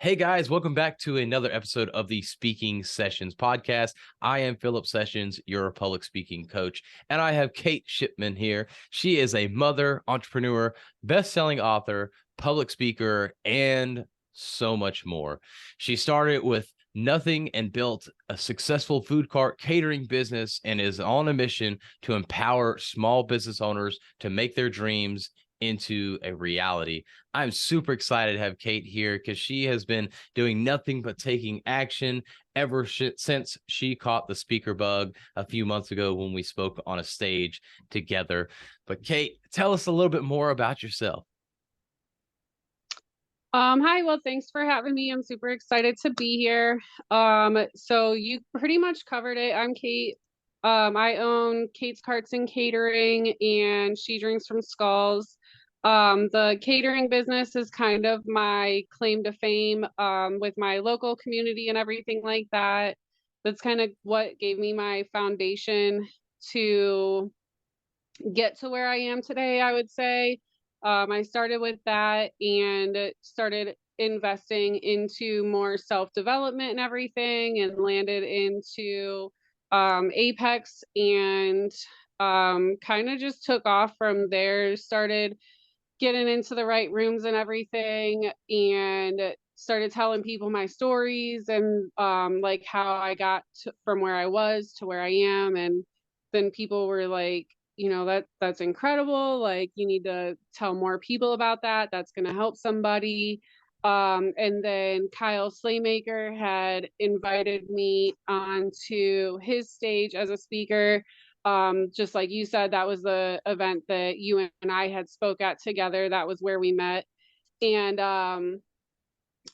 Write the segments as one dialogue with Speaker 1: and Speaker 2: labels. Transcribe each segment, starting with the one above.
Speaker 1: Hey guys, welcome back to another episode of the Speaking Sessions podcast. I am Philip Sessions, your public speaking coach, and I have Kait Shipman here. She is a mother, entrepreneur, best-selling author, public speaker, and so much more. She started with nothing and built a successful food cart catering business and is on a mission to empower small business owners to make their dreams into a reality. I'm super excited to have Kait here because she has been doing nothing but taking action ever since she caught the speaker bug a few months ago when we spoke on a stage together. But Kait, tell us a little bit more about yourself.
Speaker 2: Hi, well, thanks for having me. I'm super excited to be here. So you pretty much covered it. I'm Kait. I own Kait's Carts and Catering and She Drinks from Skulls. The catering business is kind of my claim to fame, with my local community and everything like that. That's kind of what gave me my foundation to get to where I am today, I would say. I started with that and started investing into more self-development and everything, and landed into Apex, and kind of just took off from there. Started getting into the right rooms and everything, and started telling people my stories, and like how I got from where I was to where I am. And then people were like, that's incredible, like you need to tell more people about that, that's going to help somebody. And then Kyle Slaymaker had invited me onto his stage as a speaker. Just like you said, that was the event that you and I had spoke at together. That was where we met. And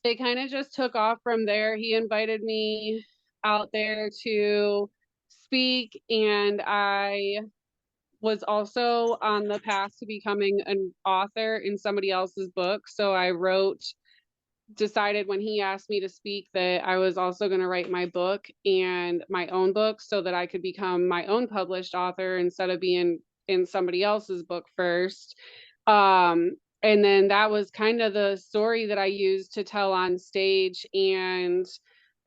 Speaker 2: it kind of just took off from there. He invited me out there to speak, and I was also on the path to becoming an author in somebody else's book. So I decided when he asked me to speak that I was also going to write my book and my own book so that I could become my own published author instead of being in somebody else's book first. And then that was kind of the story that I used to tell on stage. And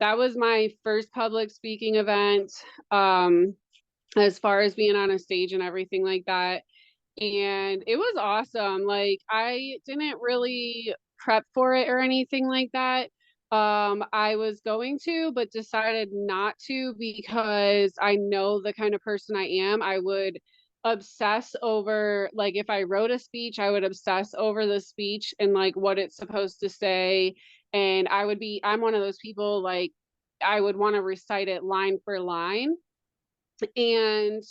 Speaker 2: that was my first public speaking event, as far as being on a stage and everything like that. And it was awesome. Like, I didn't really prep for it or anything like that. I was going to, but decided not to because I know the kind of person I am. I would obsess over, like, if I wrote a speech, I would obsess over the speech and like what it's supposed to say. And I'm one of those people, like, I would want to recite it line for line. And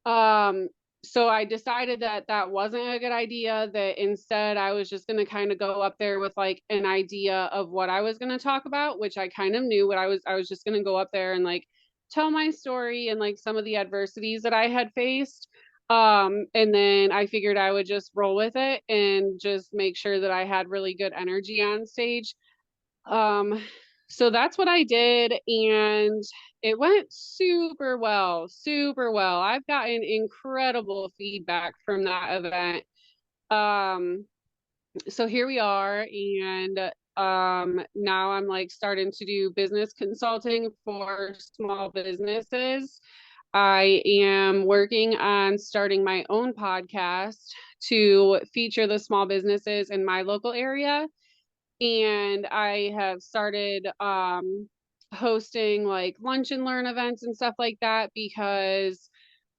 Speaker 2: um, so I decided that that wasn't a good idea, that instead I was just going to kind of go up there with like an idea of what I was going to talk about, which I kind of knew what I was just going to go up there and like tell my story and like some of the adversities that I had faced. And then I figured I would just roll with it and just make sure that I had really good energy on stage. Um, so that's what I did, and it went super well, super well. I've gotten incredible feedback from that event. Um, so here we are, and now I'm like starting to do business consulting for small businesses. I am working on starting my own podcast to feature the small businesses in my local area, and I have started hosting like lunch and learn events and stuff like that because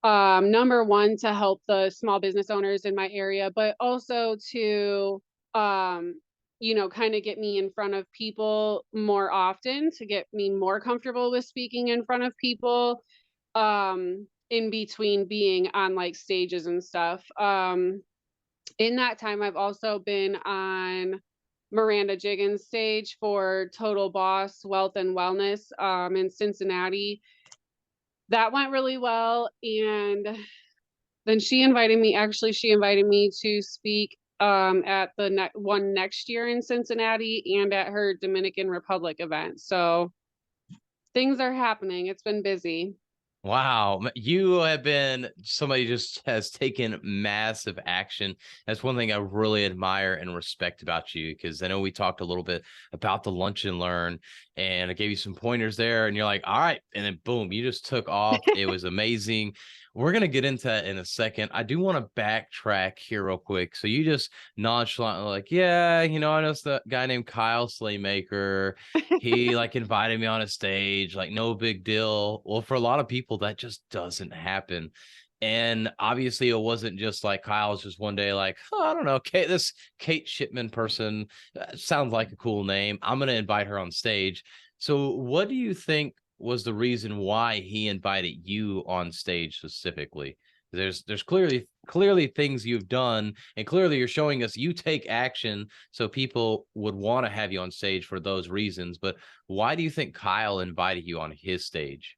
Speaker 2: number one, to help the small business owners in my area, but also to um kind of get me in front of people more often, to get me more comfortable with speaking in front of people, in between being on like stages and stuff. In that time, I've also been on Miranda Jiggins' stage for Total Boss Wealth and Wellness, in Cincinnati. That went really well. And then she invited me to speak at the one next year in Cincinnati and at her Dominican Republic event. So things are happening. It's been busy.
Speaker 1: Wow, you have been somebody just has taken massive action. That's one thing I really admire and respect about you, because I know we talked a little bit about the lunch and learn, and I gave you some pointers there, and you're like, all right, and then boom, you just took off. It was amazing. We're gonna get into that in a second. I do want to backtrack here real quick. So you just nonchalantly like, yeah, I know the guy named Kyle Slaymaker. He like invited me on a stage, like no big deal. Well, for a lot of people, that just doesn't happen. And obviously, it wasn't just like Kyle's just one day like, oh, I don't know, this Kait Shipman person sounds like a cool name. I'm going to invite her on stage. So, what do you think was the reason why he invited you on stage specifically? There's clearly things you've done, and clearly you're showing us you take action, so people would want to have you on stage for those reasons. But why do you think Kyle invited you on his stage?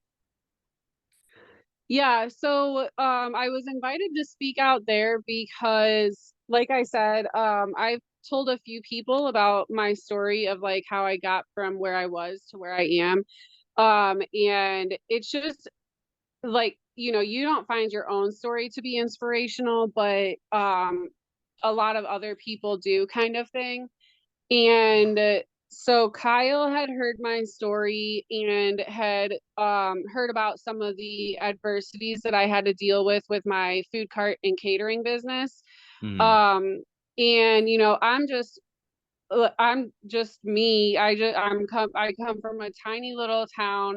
Speaker 2: Yeah, so I was invited to speak out there because, like I said, I've told a few people about my story of like how I got from where I was to where I am. And it's just like, you don't find your own story to be inspirational, but a lot of other people do, kind of thing. And so Kyle had heard my story and had heard about some of the adversities that I had to deal with my food cart and catering business.
Speaker 1: Hmm.
Speaker 2: Um, and I'm just me. I come from a tiny little town.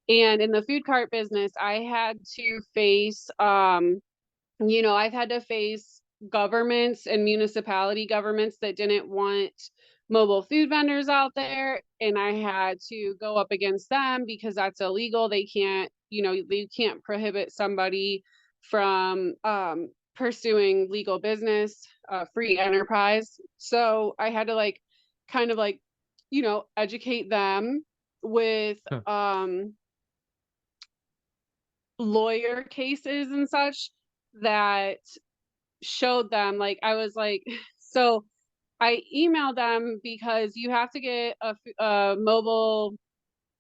Speaker 2: And in the food cart business, I had to face I've had to face governments and municipality governments that didn't want mobile food vendors out there. And I had to go up against them because that's illegal. They can't prohibit somebody from pursuing legal business, free enterprise. So I had to like kind of like, educate them with
Speaker 1: Huh.
Speaker 2: um lawyer cases and such that showed them, like, I was like, so I emailed them because you have to get a mobile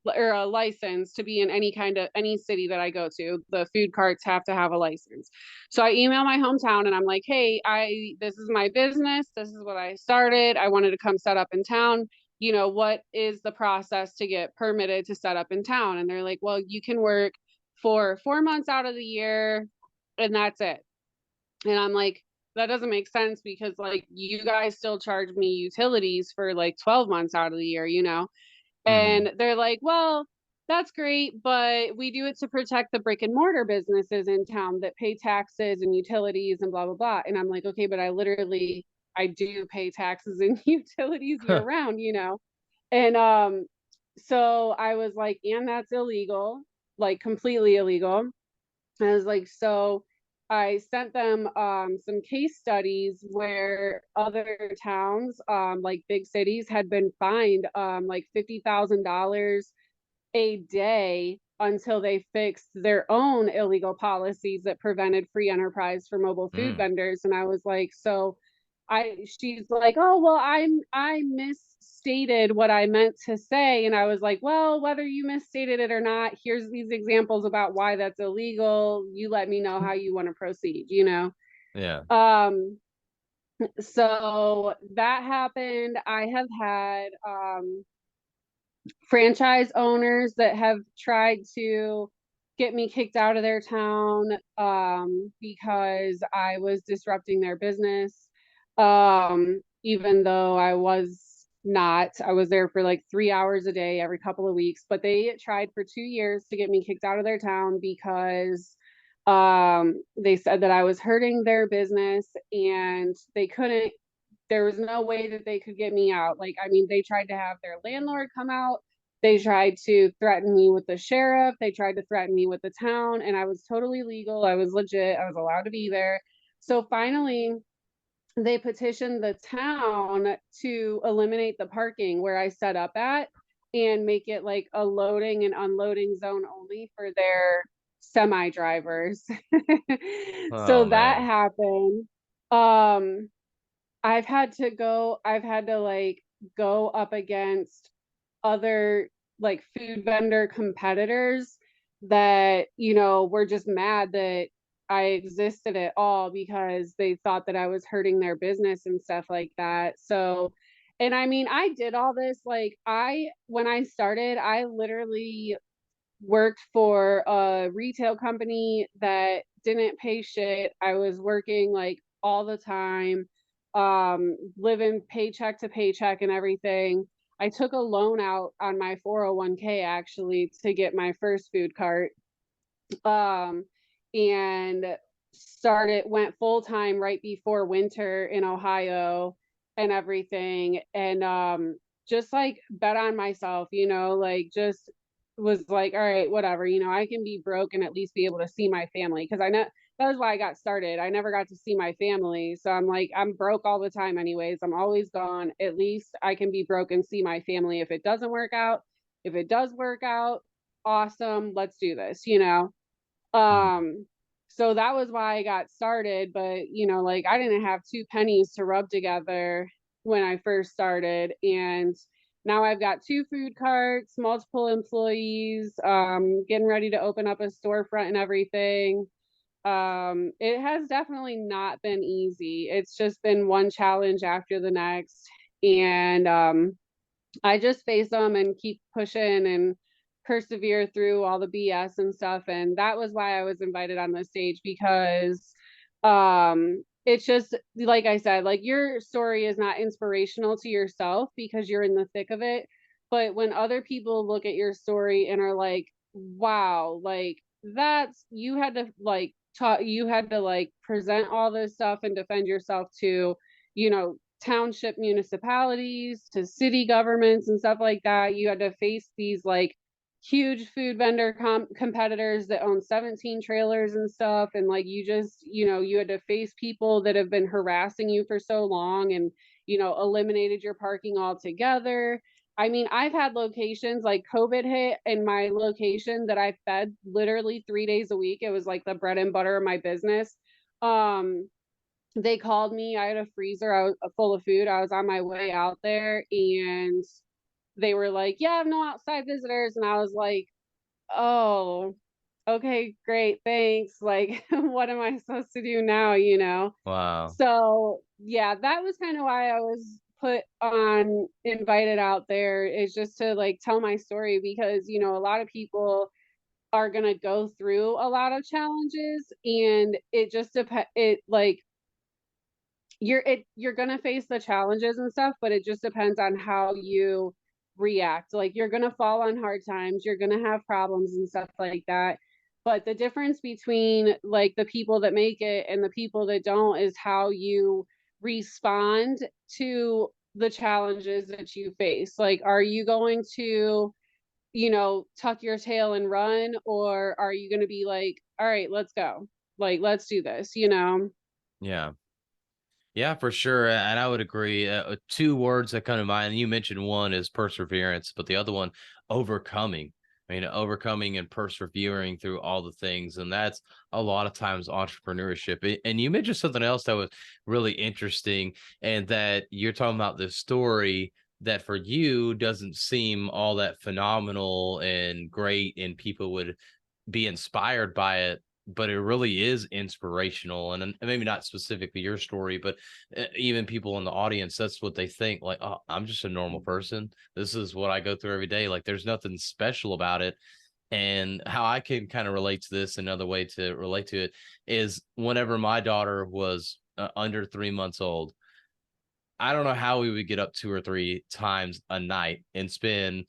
Speaker 2: or a license to be in any city that I go to. The food carts have to have a license. So I email my hometown and I'm like, hey, I this is my business. This is what I started. I wanted to come set up in town. What is the process to get permitted to set up in town? And they're like, well, you can work for 4 months out of the year and that's it. And I'm like, that doesn't make sense because like you guys still charge me utilities for like 12 months out of the year.
Speaker 1: Hmm.
Speaker 2: And they're like, well, that's great, but we do it to protect the brick and mortar businesses in town that pay taxes and utilities and blah, blah, blah. And I'm like, okay, but I do pay taxes and utilities year
Speaker 1: Huh.
Speaker 2: round. And so I was like, and that's illegal, like completely illegal. I was like, so I sent them some case studies where other towns, like big cities, had been fined like $50,000 a day until they fixed their own illegal policies that prevented free enterprise for mobile food
Speaker 1: Mm.
Speaker 2: vendors. And I was like, so she's like, oh, well, I misstated what I meant to say. And I was like, well, whether you misstated it or not, here's these examples about why that's illegal. You let me know how you want to proceed.
Speaker 1: Yeah.
Speaker 2: Um, so that happened. I have had franchise owners that have tried to get me kicked out of their town because I was disrupting their business. Even though I was not, I was there for like 3 hours a day every couple of weeks, but they tried for 2 years to get me kicked out of their town because they said that I was hurting their business and they couldn't there was no way that they could get me out. Like, I mean, they tried to have their landlord come out. They tried to threaten me with the sheriff. They tried to threaten me with the town, and I was totally legal. I was legit. I was allowed to be there. So finally, they petitioned the town to eliminate the parking where I set up at and make it like a loading and unloading zone only for their semi drivers.
Speaker 1: Oh
Speaker 2: So that
Speaker 1: man.
Speaker 2: happened. I've had to like go up against other like food vendor competitors that, you know, were just mad that I existed at all because they thought that I was hurting their business and stuff like that. So, and I mean, I did all this. Like, when I started, I literally worked for a retail company that didn't pay shit. I was working like all the time, living paycheck to paycheck and everything. I took a loan out on my 401k actually to get my first food cart. Um, and went full time right before winter in Ohio and everything. And just like bet on myself, you know, like just was like, all right, whatever, you know, I can be broke and at least be able to see my family. Cause I know that was why I got started. I never got to see my family. So I'm like, I'm broke all the time, anyways. I'm always gone. At least I can be broke and see my family if it doesn't work out. If it does work out, awesome. Let's do this, you know?
Speaker 1: Mhm.
Speaker 2: Um, so that was why I got started, but you know, like I didn't have two pennies to rub together when I first started. And now I've got two food carts, multiple employees, getting ready to open up a storefront and everything. It has definitely not been easy. It's just been one challenge after the next. And I just face them and keep pushing and persevere through all the BS and stuff. And that was why I was invited on the stage because it's just like I said, like your story is not inspirational to yourself because you're in the thick of it. But when other people look at your story and are like, wow, like that's you had to like you had to like present all this stuff and defend yourself to, you know, township municipalities to city governments and stuff like that. You had to face these like huge food vendor competitors that own 17 trailers and stuff. And like you just, you know, you had to face people that have been harassing you for so long and, you know, eliminated your parking altogether. I mean, I've had locations like COVID hit in my location that I fed literally 3 days a week. It was like the bread and butter of my business. Um, they called me. I had a freezer I was full of food. I was on my way out there and they were like, "Yeah, I have no outside visitors." And I was like, "Oh, okay, great, thanks." Like, what am I supposed to do now, you know?
Speaker 1: Wow.
Speaker 2: So, yeah, that was kind of why I was put on invited out there is just to like tell my story because, you know, a lot of people are going to go through a lot of challenges and it just depends it like you're gonna face the challenges and stuff, but it just depends on how you react. Like you're gonna fall on hard times, you're gonna have problems and stuff like that. But the difference between like the people that make it and the people that don't is how you respond to the challenges that you face. Like, are you going to, you know, tuck your tail and run, or are you going to be like, all right, let's go, like, let's do this, you know?
Speaker 1: Yeah. Yeah, for sure. And I would agree. Two words that come to mind, and you mentioned one is perseverance, but the other one, overcoming. I mean, overcoming and persevering through all the things. And that's a lot of times entrepreneurship. And you mentioned something else that was really interesting, and that you're talking about this story that for you doesn't seem all that phenomenal and great, and people would be inspired by it, but it really is inspirational. And maybe not specifically your story, but even people in the audience, that's what they think, like, oh, I'm just a normal person, this is what I go through every day, like there's nothing special about it. And how I can kind of relate to this, another way to relate to it is whenever my daughter was under 3 months old, I don't know how we would get up 2 or 3 times a night and spend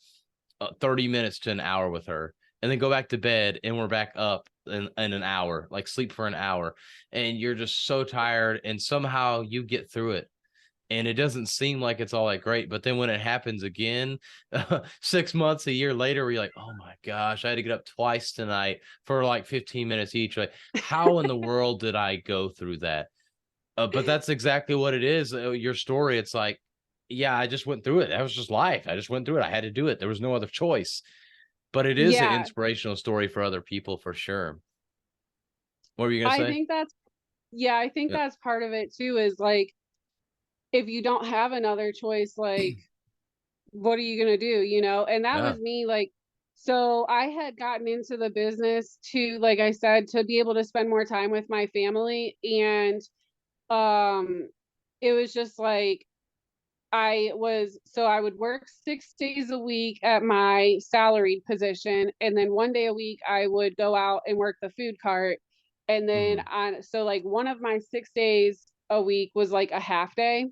Speaker 1: 30 minutes to an hour with her, and then go back to bed, and we're back up in an hour, like sleep for an hour, and you're just so tired, and somehow you get through it, and it doesn't seem like it's all that great. But then when it happens again, 6 months, a year later, we're like, oh my gosh, I had to get up twice tonight for like 15 minutes each. Like, how in the world did I go through that? But that's exactly what it is. Your story, it's like, yeah, I just went through it. That was just life. I just went through it. I had to do it. There was no other choice. But it is an
Speaker 2: Yeah,
Speaker 1: inspirational story for other people for sure. What were you gonna
Speaker 2: I
Speaker 1: say?
Speaker 2: think that's yeah, I think
Speaker 1: Yeah.
Speaker 2: that's part of it too is like if you don't have another choice, like what are you gonna do, you know? And that
Speaker 1: Yeah.
Speaker 2: was me like So I had gotten into the business to, like I said, to be able to spend more time with my family. And um it was just like I would work 6 days a week at my salaried position, and then one day a week I would go out and work the food cart. And then
Speaker 1: Mm-hmm.
Speaker 2: like one of my 6 days a week was like a half day.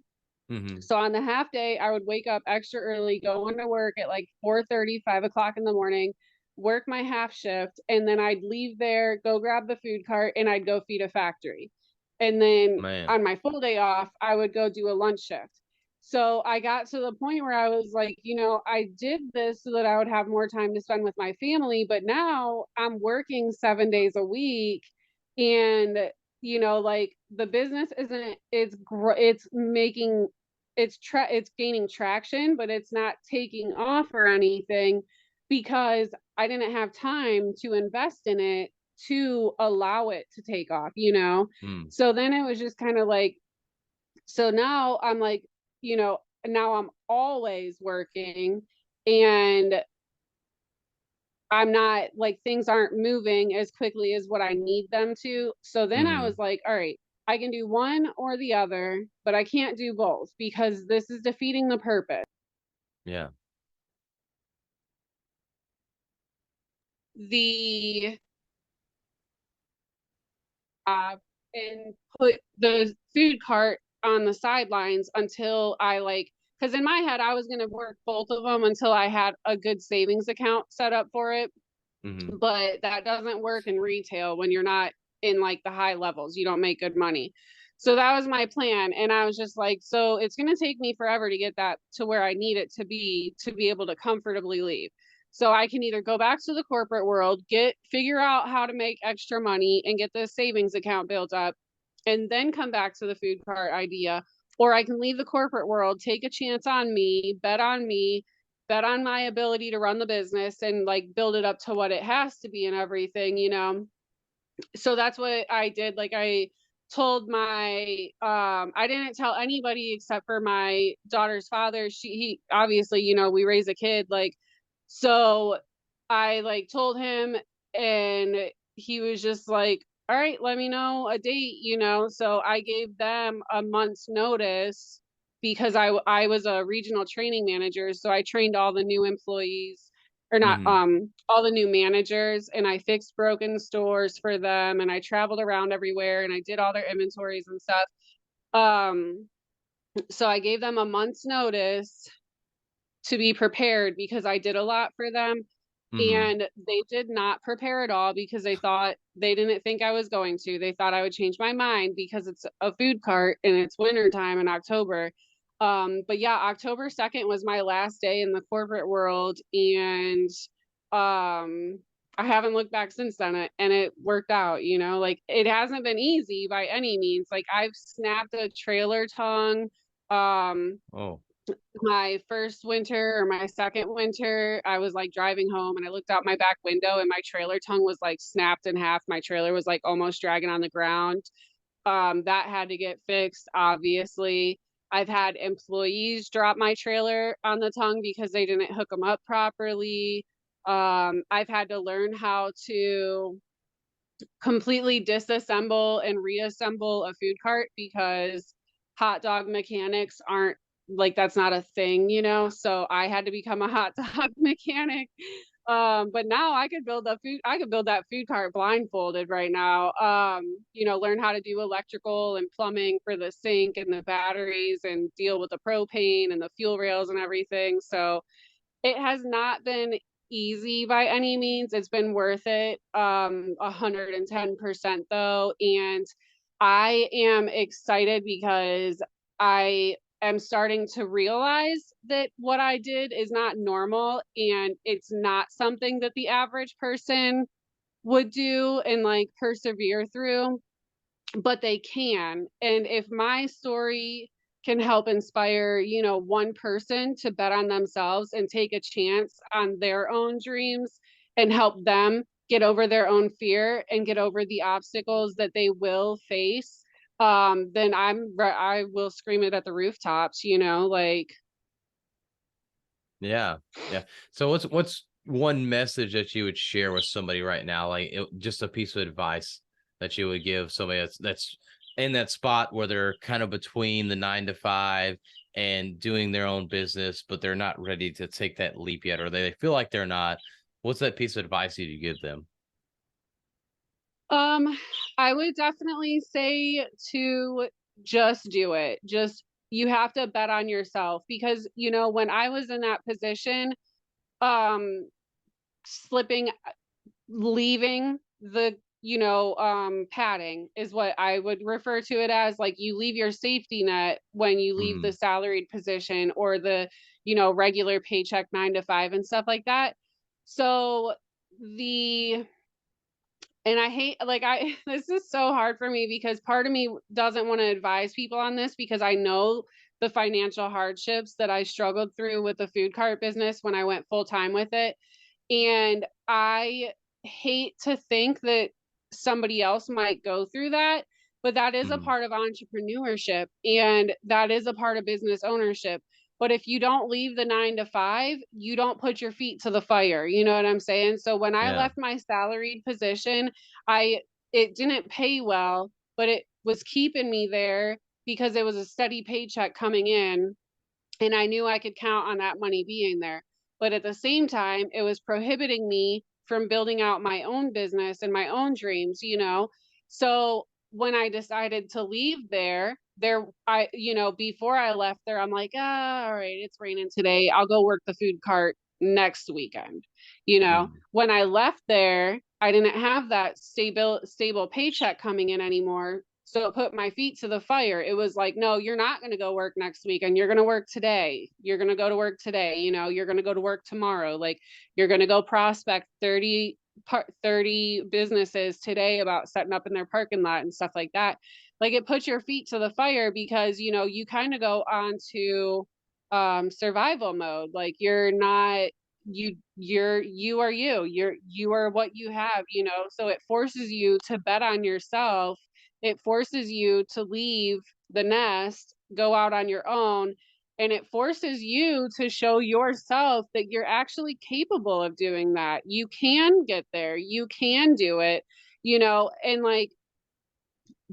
Speaker 1: Mm-hmm.
Speaker 2: So on the half day, I would wake up extra early, go into work at like 4:30, 5 o'clock in the morning, work my half shift, and then I'd leave there, go grab the food cart, and I'd go feed a factory. And then
Speaker 1: Man.
Speaker 2: on my full day off, I would go do a lunch shift. So I got to the point where I was like, I did this so that I would have more time to spend with my family, but now I'm working 7 days a week. And like the business isn't it's making it's gaining traction, but it's not taking off or anything because I didn't have time to invest in it to allow it to take off.
Speaker 1: Mm.
Speaker 2: So then it was just kind of like, so now I'm like, you know, now I'm always working, and I'm not like, things aren't moving as quickly as what I need them to. So then I
Speaker 1: Mm-hmm.
Speaker 2: was like, all right, I can do one or the other, but I can't do both because this is defeating the purpose.
Speaker 1: Yeah.
Speaker 2: The and put the food cart on the sidelines until I like, because in my head I was going to work both of them until I had a good savings account set up for it.
Speaker 1: Mm-hmm.
Speaker 2: But that doesn't work in retail when you're not in like the high levels. You don't make good money. So that was my plan. And I was just like, so it's going to take me forever to get that to where I need it to be able to comfortably leave. So I can either go back to the corporate world, figure out how to make extra money and get the savings account built up, and then come back to the food cart idea. Or I can leave the corporate world, take a chance on me, bet on my ability to run the business and like build it up to what it has to be and everything. So that's what I did. Like I told I didn't tell anybody except for my daughter's father. He obviously, we raise a kid, like, so I like told him, and he was just like, all right, let me know a date. So I gave them a month's notice because I was a regional training manager, so I trained all the new employees, or not,
Speaker 1: Mm-hmm.
Speaker 2: all the new managers, and I fixed broken stores for them, and I traveled around everywhere and I did all their inventories and stuff. um so I gave them a month's notice to be prepared because I did a lot for them,
Speaker 1: Mm-hmm.
Speaker 2: and they did not prepare at all because they didn't think I was going to. They thought I would change my mind because it's a food cart and it's winter time in October. But yeah, October 2nd was my last day in the corporate world, and um I haven't looked back since then, and it worked out. Like it hasn't been easy by any means. Like I've snapped a trailer tongue. Um
Speaker 1: Oh.
Speaker 2: my first winter or my second winter, I was like driving home and I looked out my back window and my trailer tongue was like snapped in half. My trailer was like almost dragging on the ground. That had to get fixed, obviously. I've had employees drop my trailer on the tongue because they didn't hook them up properly. I've had to learn how to completely disassemble and reassemble a food cart because hot dog mechanics aren't, like, that's not a thing. So I had to become a hot dog mechanic. But now I could build that food cart blindfolded right now. Learn how to do electrical and plumbing for the sink and the batteries and deal with the propane and the fuel rails and everything. So it has not been easy by any means. It's been worth it, 110% though. And I am excited because I am starting to realize that what I did is not normal and it's not something that the average person would do and like persevere through, but they can. And if my story can help inspire, one person to bet on themselves and take a chance on their own dreams and help them get over their own fear and get over the obstacles that they will face, then I will scream it at the rooftops, like.
Speaker 1: Yeah. Yeah. So what's one message that you would share with somebody right now, just a piece of advice that you would give somebody that's in that spot where they're kind of between the 9 to 5 and doing their own business, but they're not ready to take that leap yet, or they feel like they're not. What's that piece of advice you give them?
Speaker 2: Um, I would definitely say to just do it. Just you have to bet on yourself because when I was in that position, um, slipping, leaving the padding is what I would refer to it as. Like you leave your safety net when you leave the
Speaker 1: Mm,
Speaker 2: salaried position or the regular paycheck 9 to 5 and stuff like that. So the and I hate, like, this is so hard for me because part of me doesn't want to advise people on this because I know the financial hardships that I struggled through with the food cart business when I went full time with it. And I hate to think that somebody else might go through that, but that is a
Speaker 1: mm,
Speaker 2: part of entrepreneurship and that is a part of business ownership. But if you don't leave the 9 to 5, you don't put your feet to the fire. You know what I'm saying? So when I
Speaker 1: yeah.
Speaker 2: left my salaried position, I it didn't pay well, but it was keeping me there because it was a steady paycheck coming in and I knew I could count on that money being there. But at the same time, it was prohibiting me from building out my own business and my own dreams. So when I decided to leave before I left there, I'm like, all right, it's raining today. I'll go work the food cart next weekend.
Speaker 1: Mm,
Speaker 2: When I left there, I didn't have that stable paycheck coming in anymore. So it put my feet to the fire. It was like, no, you're not going to go work next week and you're going to work today. You're going to go to work today. You're going to go to work tomorrow. Like you're going to go prospect 30 businesses today about setting up in their parking lot and stuff like that. Like it puts your feet to the fire because, you kind of go on to survival mode. Like you're not, you are you are what you have, so it forces you to bet on yourself. It forces you to leave the nest, go out on your own, and it forces you to show yourself that you're actually capable of doing that. You can get there. You can do it, and like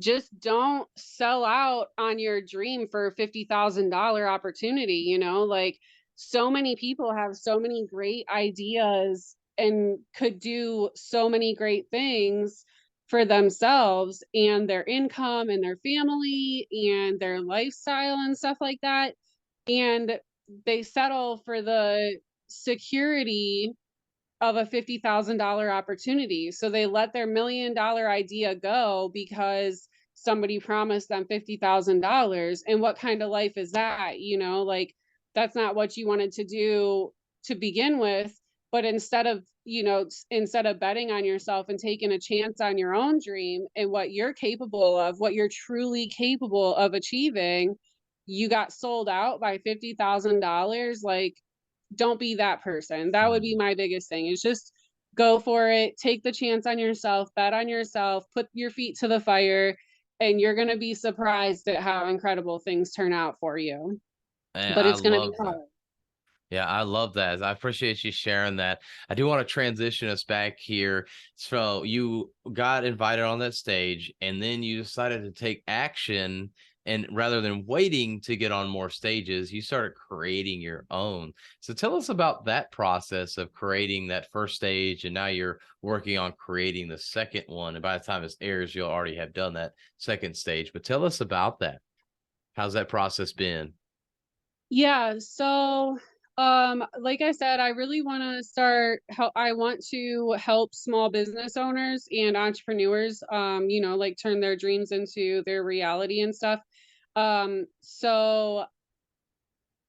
Speaker 2: just don't sell out on your dream for a $50,000 opportunity, like so many people have so many great ideas and could do so many great things for themselves and their income and their family and their lifestyle and stuff like that. And they settle for the security of a $50,000 opportunity. So they let their $1 million idea go because somebody promised them $50,000. And what kind of life is that? Like that's not what you wanted to do to begin with. But instead of betting on yourself and taking a chance on your own dream and what you're capable of, what you're truly capable of achieving, you got sold out by $50,000. Like don't be that person. That would be
Speaker 1: mm.
Speaker 2: my biggest thing. Is just go for it, take the chance on yourself, bet on yourself, put your feet to the fire, and you're going to be surprised at how incredible things turn out for you.
Speaker 1: And
Speaker 2: But
Speaker 1: I
Speaker 2: it's going to be
Speaker 1: love that.
Speaker 2: hard.
Speaker 1: Yeah, I love that. I appreciate you sharing that. I do want to transition us back here. So you got invited on that stage and then you decided to take action, and rather than waiting to get on more stages, you started creating your own. So tell us about that process of creating that first stage, and now you're working on creating the second one. And by the time this airs, you'll already have done that second stage. But tell us about that. How's that process been?
Speaker 2: Yeah, so like I said, I really want to I want to help small business owners and entrepreneurs like turn their dreams into their reality and stuff. So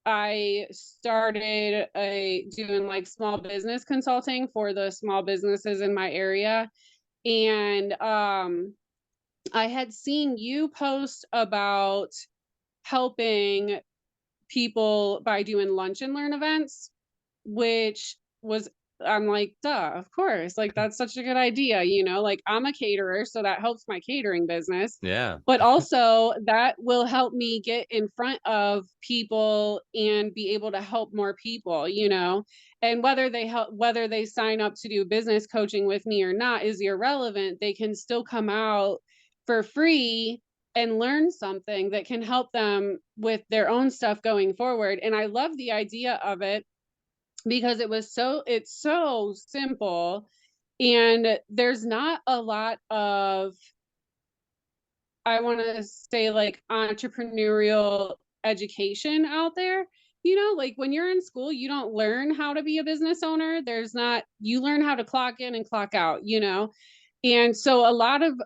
Speaker 2: I started doing like small business consulting for the small businesses in my area. And I had seen you post about helping people by doing lunch and learn events, which was I'm like, duh, of course. Like, that's such a good idea. Like, I'm a caterer, so that helps my catering business.
Speaker 1: Yeah.
Speaker 2: But also, that will help me get in front of people and be able to help more people. And whether they sign up to do business coaching with me or not is irrelevant. They can still come out for free and learn something that can help them with their own stuff going forward. And I love the idea of it because it's so simple, and there's not a lot of, I want to say, like, entrepreneurial education out there. Like, when you're in school, you don't learn how to be a business owner. You learn how to clock in and clock out. And so a lot of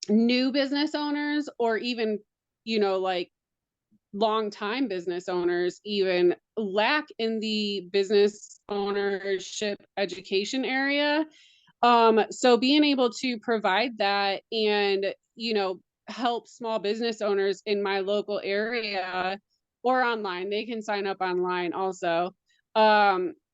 Speaker 2: new business owners, or even, like, long time business owners, even lack in the business ownership education area. So being able to provide that and, help small business owners in my local area or online, they can sign up online also.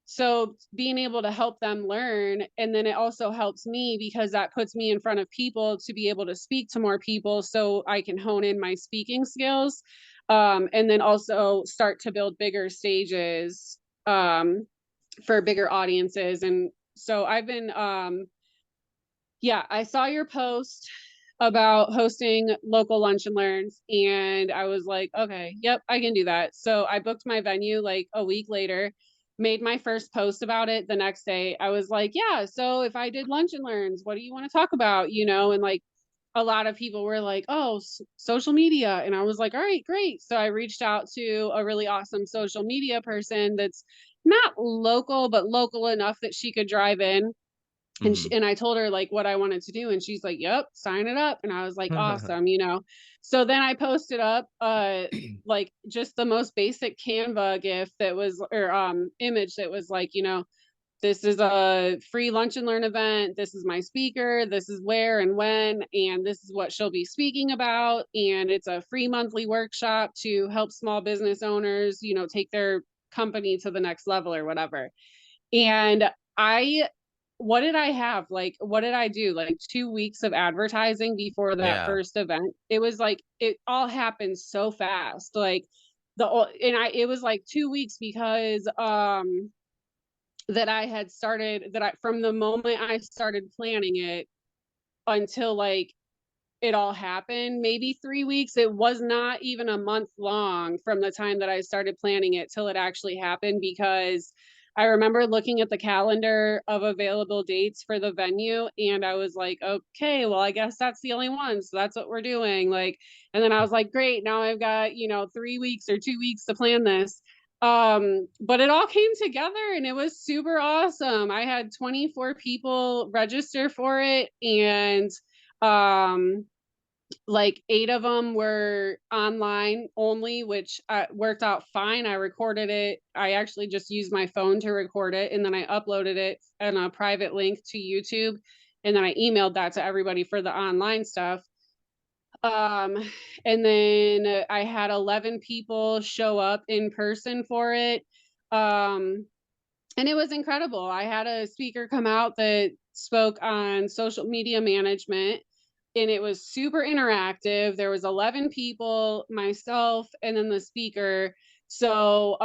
Speaker 2: So being able to help them learn, and then it also helps me because that puts me in front of people to be able to speak to more people so I can hone in my speaking skills. And then also start to build bigger stages for bigger audiences. And so I've been yeah, I saw your post about hosting local lunch and learns, and I was like, okay, yep, I can do that. So I booked my venue like a week later, made my first post about it the next day. I was like, yeah, so if I did lunch and learns, what do you want to talk about? And like, a lot of people were like, oh, social media. And I was like, all right, great. So I reached out to a really awesome social media person that's not local, but local enough that she could drive in. And I told her like what I wanted to do, and she's like, "Yep, sign it up." And I was like, "Awesome." So then I posted up like just the most basic Canva GIF that was, or image that was like, this is a free lunch and learn event. This is my speaker. This is where and when, and this is what she'll be speaking about. And it's a free monthly workshop to help small business owners, take their company to the next level or whatever. And I what did I have? Like, what did I do? Like 2 weeks of advertising before that
Speaker 1: Yeah.
Speaker 2: first event. It was like, it all happened so fast. Like, it was like 2 weeks because, that I had started, from the moment I started planning it until like it all happened, maybe 3 weeks. It was not even a month long from the time that I started planning it till it actually happened, because I remember looking at the calendar of available dates for the venue, and I was like, okay, well, I guess that's the only one. So that's what we're doing. Like, and then I was like, great, now I've got, 3 weeks or 2 weeks to plan this. But it all came together and it was super awesome. I had 24 people register for it, and um like 8 of them were online only, which worked out fine. I recorded it. I actually just used my phone to record it, and then I uploaded it in a private link to YouTube, and then I emailed that to everybody for the online stuff. Um, and then I had 11 people show up in person for it. Um, and it was incredible. I had a speaker come out that spoke on social media management, and it was super interactive. There was 11 people, myself, and then the speaker. So,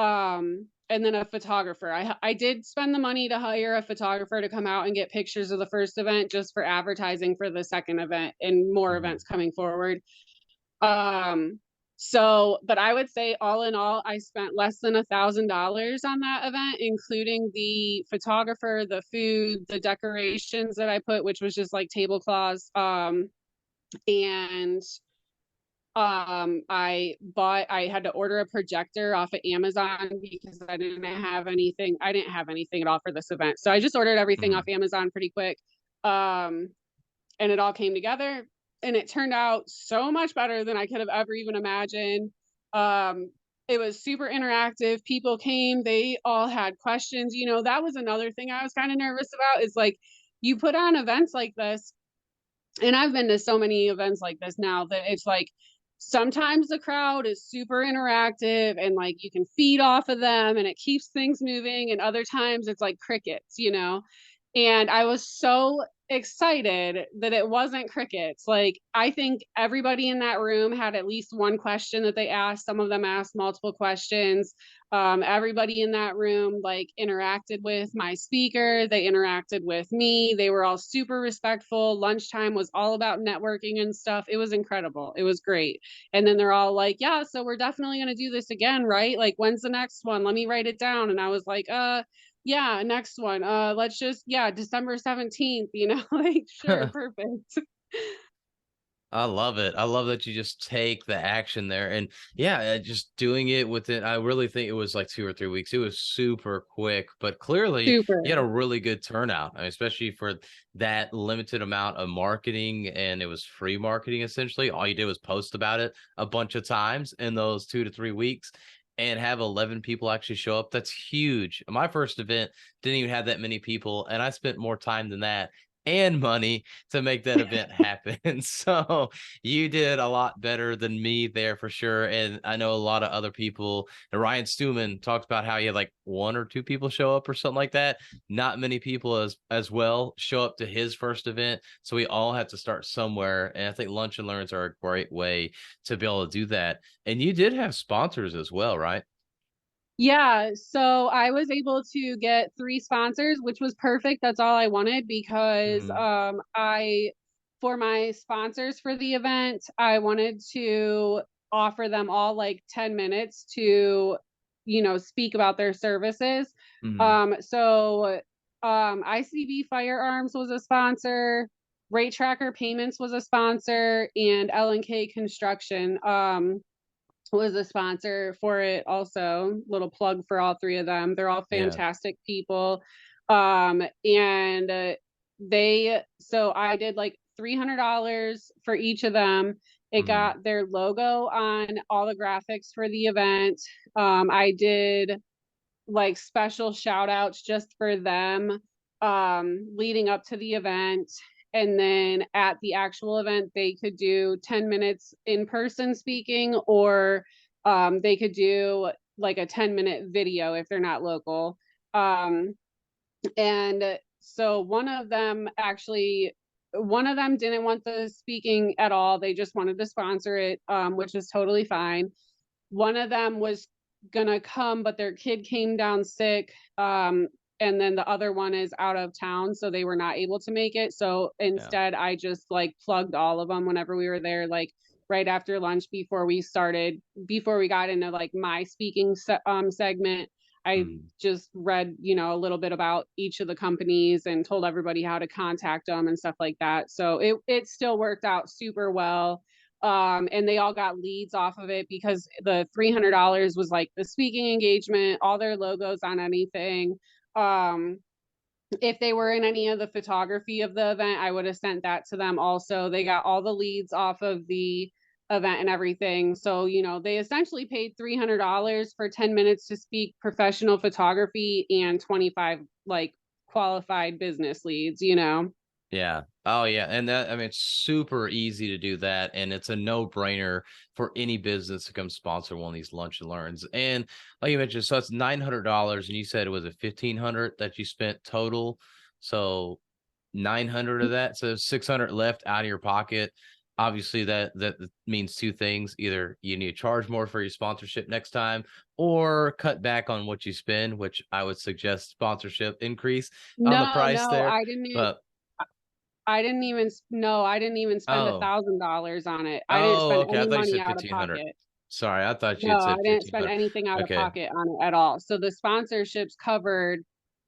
Speaker 2: and then a photographer. I did spend the money to hire a photographer to come out and get pictures of the first event just for advertising for the second event and more events coming forward. Um, but I would say all in all, I spent less than $1,000 on that event, including the photographer, the food, the decorations that I put, which was just like tablecloths. And I had to order a projector off of Amazon because I didn't have anything. I didn't have anything at all for this event. So I just ordered everything off Amazon pretty quick. And it all came together, and it turned out so much better than I could have ever even imagined. It was super interactive. People came, they all had questions. That was another thing I was kind of nervous about, is like, you put on events like this, and I've been to so many events like this now, that it's like, sometimes the crowd is super interactive and like you can feed off of them and it keeps things moving, and other times it's like crickets, you know? And I was so excited that it wasn't crickets. Like, I think everybody in that room had at least one question that they asked. Some of them asked multiple questions. Everybody in that room like interacted with my speaker. They interacted with me. They were all super respectful. Lunchtime was all about networking and stuff. It was incredible. It was great. And then they're all like, "Yeah, so we're definitely going to do this again, right? Like, when's the next one? Let me write it down." And I was like, yeah, next one. Let's just, yeah, December 17th, you know, like, sure, perfect.
Speaker 1: I love it. I love that you just take the action there. And yeah, just doing it within, I really think it was like 2 or 3 weeks. It was super quick, but clearly you had
Speaker 2: Super.
Speaker 1: a really good turnout, I mean, especially for that limited amount of marketing. And it was free marketing essentially. All you did was post about it a bunch of times in those 2 to 3 weeks and have 11 people actually show up. That's huge. My first event didn't even have that many people, and I spent more time than that and money to make that event happen. So you did a lot better than me there for sure. And I know a lot of other people. And Ryan Stewman talked about how he had like 1 or 2 people show up or something like that. Not many people as well show up to his first event. So we all had to start somewhere. And I think lunch and learns are a great way to be able to do that. And you did have sponsors as well, right?
Speaker 2: Yeah, so I was able to get 3 sponsors, which was perfect. That's all I wanted because
Speaker 1: Mhm.
Speaker 2: I for my sponsors for the event, I wanted to offer them all like 10 minutes to, you know, speak about their services.
Speaker 1: Mhm.
Speaker 2: ICB Firearms was a sponsor, Rate Tracker Payments was a sponsor, and L&K Construction. Was a sponsor for it also. Little plug for all 3 of them. They're all
Speaker 1: Yeah.
Speaker 2: fantastic people. And they so I did like $300 for each of them. It
Speaker 1: Mhm.
Speaker 2: got their logo on all the graphics for the event. I did like special shout outs just for them leading up to the event. And then at the actual event, they could do 10 minutes in person speaking, or they could do like a 10-minute video if they're not local. Um, and so one of them didn't want the speaking at all. They just wanted to sponsor it, which is totally fine. One of them was gonna come, but their kid came down sick. And then the other one is out of town, so they were not able to make it. So
Speaker 1: Yeah.
Speaker 2: instead, I just like plugged all of them whenever we were there, like right after lunch before we got into like my segment. I
Speaker 1: Mhm.
Speaker 2: just read, you know, a little bit about each of the companies and told everybody how to contact them and stuff like that. So it still worked out super well. And they all got leads off of it because the $300 was like the speaking engagement, all their logos on anything. Um, if they were in any of the photography of the event, I would have sent that to them also. They got all the leads off of the event and everything. So, you know, they essentially paid $300 for 10 minutes to speak professional photography and 25 like qualified business leads, you know.
Speaker 1: Yeah. Oh, yeah. And that, I mean, it's super easy to do that. And it's a no-brainer for any business to come sponsor one of these lunch and learns. And like you mentioned, so it's $900. And you said it was a 1,500 that you spent total. So 900 of that. So 600 left out of your pocket. Obviously, that means two things. Either you need to charge more for your sponsorship next time or cut back on what you spend, which I would suggest sponsorship increase on the
Speaker 2: No,
Speaker 1: price
Speaker 2: no,
Speaker 1: there. But
Speaker 2: I didn't even no, I didn't even spend
Speaker 1: oh,
Speaker 2: $1,000 on it. I didn't
Speaker 1: oh,
Speaker 2: spend
Speaker 1: okay. I
Speaker 2: any
Speaker 1: thought you
Speaker 2: money
Speaker 1: said
Speaker 2: out of
Speaker 1: 1,500.
Speaker 2: pocket.
Speaker 1: Sorry, I thought you
Speaker 2: No,
Speaker 1: had
Speaker 2: I
Speaker 1: said
Speaker 2: didn't spend
Speaker 1: 1,500.
Speaker 2: anything out of
Speaker 1: Okay,
Speaker 2: pocket on it at all. So the sponsorships covered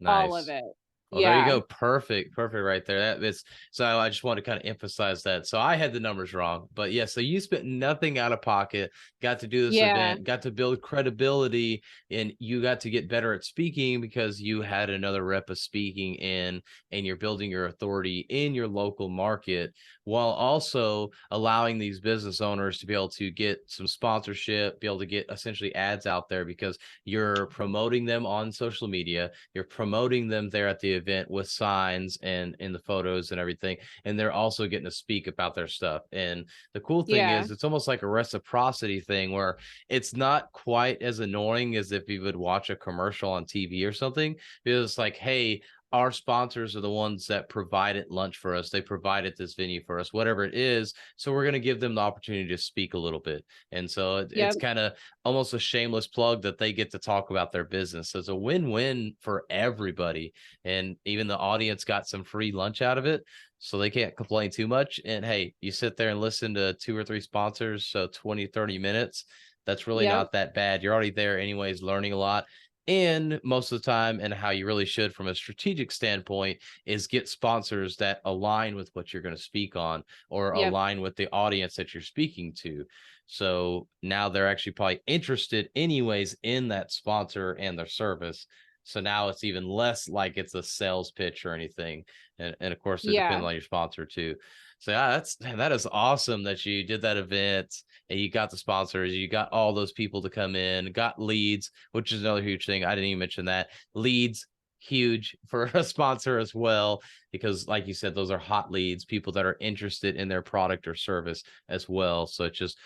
Speaker 2: all of
Speaker 1: nice.
Speaker 2: it.
Speaker 1: Oh, there you
Speaker 2: Yeah.
Speaker 1: go. Perfect. Perfect right there. That is so I just want to kind of emphasize that. So I had the numbers wrong, but yeah, so you spent nothing out of pocket, got to do this
Speaker 2: Yeah.
Speaker 1: event, got to build credibility, and you got to get better at speaking because you had another rep of speaking in and you're building your authority in your local market while also allowing these business owners to be able to get some sponsorship, be able to get essentially ads out there because you're promoting them on social media, you're promoting them there at the event with signs and in the photos and everything. And they're also getting to speak about their stuff. And the cool thing
Speaker 2: Yeah.
Speaker 1: is it's almost like a reciprocity thing where it's not quite as annoying as if you would watch a commercial on TV or something. Because it's like, hey, our sponsors are the ones that provided lunch for us. They provided this venue for us, whatever it is. So we're going to give them the opportunity to speak a little bit. And so it's
Speaker 2: Yep.
Speaker 1: kind of almost a shameless plug that they get to talk about their business. So it's a win-win for everybody. And even the audience got some free lunch out of it. So they can't complain too much. And hey, you sit there and listen to 2 or 3 sponsors, so 20, 30 minutes. That's really
Speaker 2: Yep.
Speaker 1: not that bad. You're already there anyways, learning a lot. And most of the time, and how you really should from a strategic standpoint, is get sponsors that align with what you're going to speak on or
Speaker 2: Yep.
Speaker 1: align with the audience that you're speaking to. So now they're actually probably interested anyways in that sponsor and their service. So now it's even less like it's a sales pitch or anything. And of course, it depends
Speaker 2: Yeah.
Speaker 1: on your sponsor too. So yeah, that is awesome that you did that event and you got the sponsors, you got all those people to come in, got leads, which is another huge thing. I didn't even mention that. Leads, huge for a sponsor as well, because like you said, those are hot leads, people that are interested in their product or service as well. So it's just,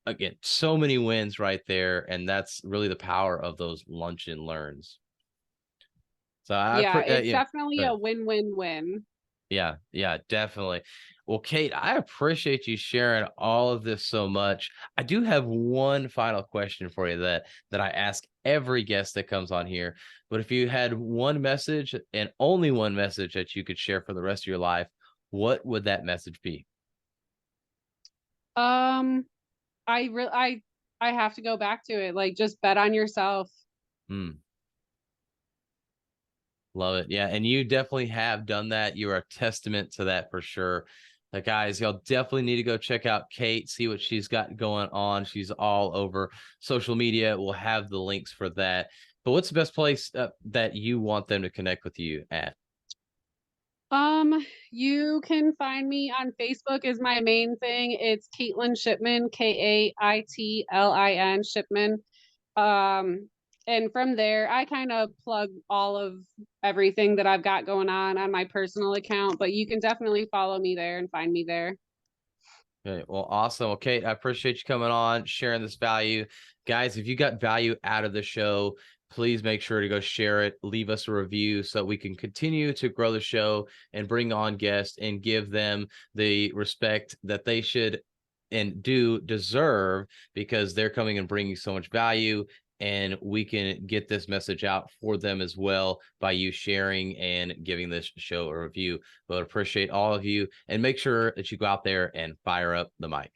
Speaker 1: again, so many wins right there. And that's really the power of those lunch and learns. So
Speaker 2: Yeah. It's
Speaker 1: yeah,
Speaker 2: definitely a win-win-win.
Speaker 1: yeah, definitely. Well, Kate, I appreciate you sharing all of this so much. I do have one final question for you that I ask every guest that comes on here. But if you had one message and only one message that you could share for the rest of your life, what would that message be?
Speaker 2: Um, I have to go back to it. Like, just bet on yourself.
Speaker 1: Hmm. Love it. Yeah. And you definitely have done that. You're a testament to that for sure. Like, guys, y'all definitely need to go check out Kate, see what she's got going on. She's all over social media. We'll have the links for that. But what's the best place that you want them to connect with you at?
Speaker 2: You can find me on Facebook is my main thing. It's Kaitlin Shipman, Kaitlin Shipman. Um, and from there, I kind of plug all of everything that I've got going on my personal account, but you can definitely follow me there and find me there.
Speaker 1: Okay, well, awesome. Well, Kate, I appreciate you coming on, sharing this value. Guys, if you got value out of the show, please make sure to go share it, leave us a review so we can continue to grow the show and bring on guests and give them the respect that they should and do deserve, because they're coming and bringing so much value, and we can get this message out for them as well by you sharing and giving this show a review. But appreciate all of you, and make sure that you go out there and fire up the mic.